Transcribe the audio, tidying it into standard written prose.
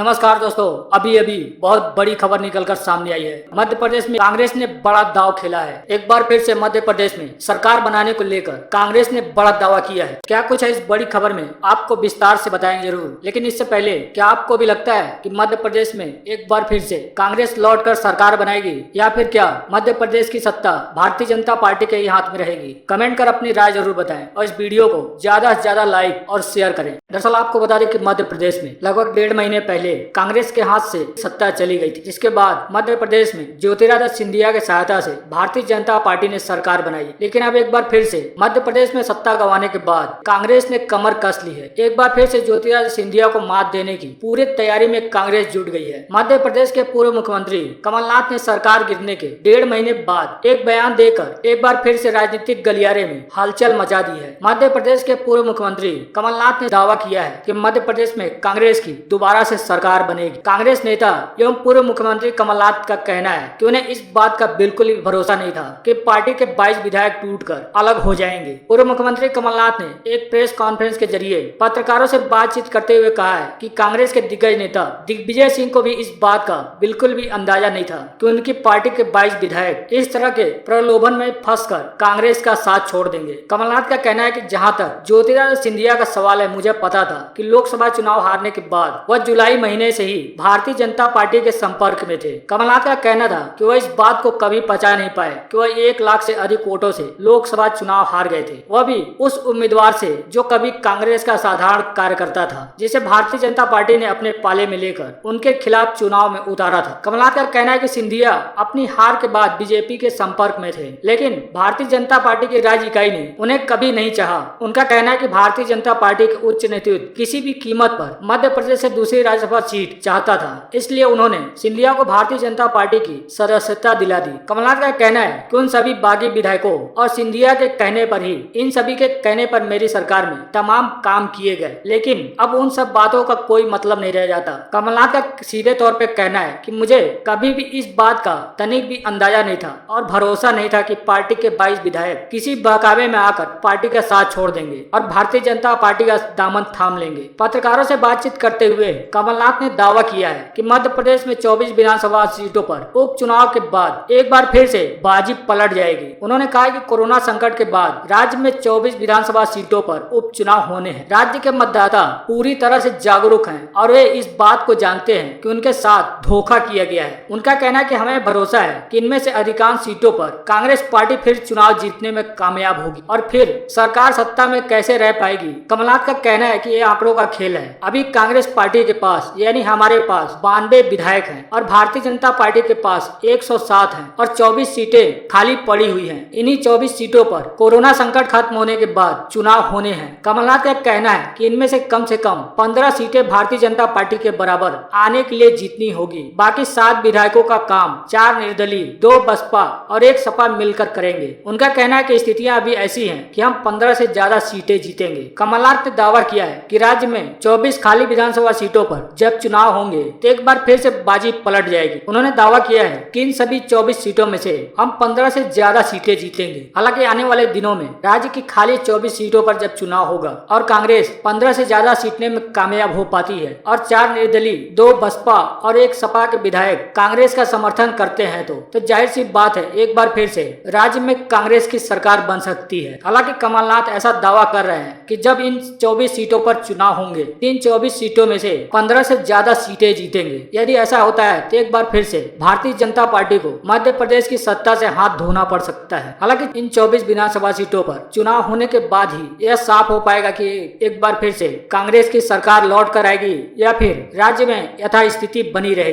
नमस्कार दोस्तों, अभी अभी बहुत बड़ी खबर निकलकर सामने आई है। मध्य प्रदेश में कांग्रेस ने बड़ा दांव खेला है। एक बार फिर से मध्य प्रदेश में सरकार बनाने को लेकर कांग्रेस ने बड़ा दावा किया है। क्या कुछ है इस बड़ी खबर में, आपको विस्तार से बताएंगे जरूर। लेकिन इससे पहले क्या आपको भी लगता है कि मध्य प्रदेश में एक बार फिर से कांग्रेस लौटकर सरकार बनाएगी, या फिर क्या मध्य प्रदेश की सत्ता भारतीय जनता पार्टी के ही हाथ में रहेगी? कमेंट कर अपनी राय जरूर बताएं और इस वीडियो को ज्यादा से ज्यादा लाइक और शेयर करें। दरअसल आपको बता दें कि मध्य प्रदेश में लगभग 1.5 महीने पहले कांग्रेस के हाथ से सत्ता चली गई थी, जिसके बाद मध्य प्रदेश में ज्योतिरादित्य सिंधिया की सहायता से भारतीय जनता पार्टी ने सरकार बनाई। लेकिन अब एक बार फिर से मध्य प्रदेश में सत्ता गंवाने के बाद कांग्रेस ने कमर कस ली है। एक बार फिर से ज्योतिरादित्य सिंधिया को मात देने की पूरी तैयारी में कांग्रेस जुट गई है। मध्य प्रदेश के पूर्व मुख्यमंत्री कमलनाथ ने सरकार गिरने के 1.5 महीने बाद एक बयान देकर एक बार फिर से राजनीतिक गलियारे में हलचल मचा दी है। मध्य प्रदेश के पूर्व मुख्यमंत्री कमलनाथ ने दावा किया है कि मध्य प्रदेश में कांग्रेस की दोबारा से सरकार बनेगी। कांग्रेस नेता एवं पूर्व मुख्यमंत्री कमलनाथ का कहना है कि उन्हें इस बात का बिल्कुल भी भरोसा नहीं था कि पार्टी के 22 विधायक टूटकर अलग हो जाएंगे। पूर्व मुख्यमंत्री कमलनाथ ने एक प्रेस कॉन्फ्रेंस के जरिए पत्रकारों से बातचीत करते हुए कहा है कि कांग्रेस के दिग्गज नेता दिग्विजय सिंह को भी इस बात का बिल्कुल भी अंदाजा नहीं था कि उनकी पार्टी के 22 विधायक इस तरह के प्रलोभन में फंसकर कांग्रेस का साथ छोड़ देंगे। कमलनाथ का कहना है कि जहां तक ज्योतिरादित्य सिंधिया का सवाल है, मुझे पता था कि लोकसभा चुनाव हारने के बाद वह जुलाई महीने से ही भारतीय जनता पार्टी के संपर्क में थे। कमलनाथ का कहना था कि वह इस बात को कभी पचा नहीं पाए कि वह 1 लाख से अधिक वोटों से लोकसभा चुनाव हार गए थे, वह भी उस उम्मीदवार से जो कभी कांग्रेस का साधारण कार्यकर्ता था, जिसे भारतीय जनता पार्टी ने अपने पाले में लेकर उनके खिलाफ चुनाव में उतारा था। कमलनाथ का कहना है कि सिंधिया अपनी हार के बाद बीजेपी के संपर्क में थे, लेकिन भारतीय जनता पार्टी की राज्य इकाई ने उन्हें कभी नहीं चाहा। उनका कहना है कि भारतीय जनता पार्टी के उच्च नेतृत्व किसी भी कीमत पर मध्य प्रदेश से दूसरी राज्यसभा सीट चाहता था, इसलिए उन्होंने सिंधिया को भारतीय जनता पार्टी की सदस्यता दिला दी। कमलनाथ का कहना है कि उन सभी बागी विधायकों और सिंधिया के कहने पर ही, इन सभी के कहने पर मेरी सरकार में तमाम काम किए गए, लेकिन अब उन सब बातों का कोई मतलब नहीं रह जाता। कमलनाथ का सीधे तौर पे कहना है कि मुझे कभी भी इस बात का तनिक भी अंदाजा नहीं था और भरोसा नहीं था कि पार्टी के 22 विधायक किसी बहकावे में आकर पार्टी का साथ छोड़ देंगे और भारतीय जनता पार्टी का दामन थाम लेंगे। पत्रकारों से बातचीत करते हुए कमलनाथ ने दावा किया है कि मध्य प्रदेश में 24 विधानसभा सीटों पर उपचुनाव के बाद एक बार फिर से बाजी पलट जाएगी। उन्होंने कहा कि कोरोना संकट के बाद राज्य में 24 विधानसभा सीटों पर उपचुनाव होने हैं। राज्य के मतदाता पूरी तरह से जागरूक हैं और वे इस बात को जानते हैं कि उनके साथ धोखा किया गया है। उनका कहना है कि हमें भरोसा है कि इनमें से अधिकांश सीटों पर कांग्रेस पार्टी फिर चुनाव जीतने में कामयाब होगी और फिर सरकार सत्ता में कैसे रह पाएगी। कमलनाथ का कहना है कि यह आंकड़ों का खेल है। अभी कांग्रेस पार्टी के पास यानी हमारे पास 92 विधायक हैं और भारतीय जनता पार्टी के पास 107 हैं और 24 सीटें खाली पड़ी हुई हैं। इन्हीं 24 सीटों पर कोरोना संकट खत्म होने के बाद चुनाव होने हैं। कमलनाथ का कहना है कि इनमें से कम 15 सीटें भारतीय जनता पार्टी के बराबर आने के लिए जीतनी होगी। बाकी 7 विधायकों का काम 4 निर्दलीय, 2 बसपा और 1 सपा मिलकर करेंगे। उनका कहना है कि स्थितियां अभी ऐसी हैं कि हम 15 से ज्यादा सीटें जीतेंगे। कमलनाथ ने दावा किया है कि राज्य में 24 खाली विधानसभा सीटों पर जब चुनाव होंगे तो एक बार फिर से बाजी पलट जाएगी। उन्होंने दावा किया है कि इन सभी 24 सीटों में से हम 15 से ज्यादा सीटें जीतेंगे। हालांकि आने वाले दिनों में राज्य की खाली 24 सीटों पर जब चुनाव होगा और कांग्रेस 15 से ज्यादा जीतने में कामयाब हो पाती है और 4 निर्दलीय, 2 बसपा और 1 सपा के विधायक कांग्रेस का समर्थन करते हैं तो जाहिर सी बात है एक बार फिर से राज्य में कांग्रेस की सरकार बन सकती है। हालांकि कमलनाथ ऐसा दावा कर रहे हैं कि जब इन 24 सीटों पर चुनाव होंगे, इन 24 सीटों में से 15 से ज्यादा सीटें जीतेंगे। यदि ऐसा होता है तो एक बार फिर से भारतीय जनता पार्टी को मध्य प्रदेश की सत्ता से हाथ धोना पड़ सकता है। हालांकि इन 24 विधानसभा सीटों पर चुनाव होने के बाद ही यह साफ हो पाएगा कि एक बार फिर से कांग्रेस की सरकार लौट कर आएगी या फिर राज्य में यथास्थिति बनी रहेगी।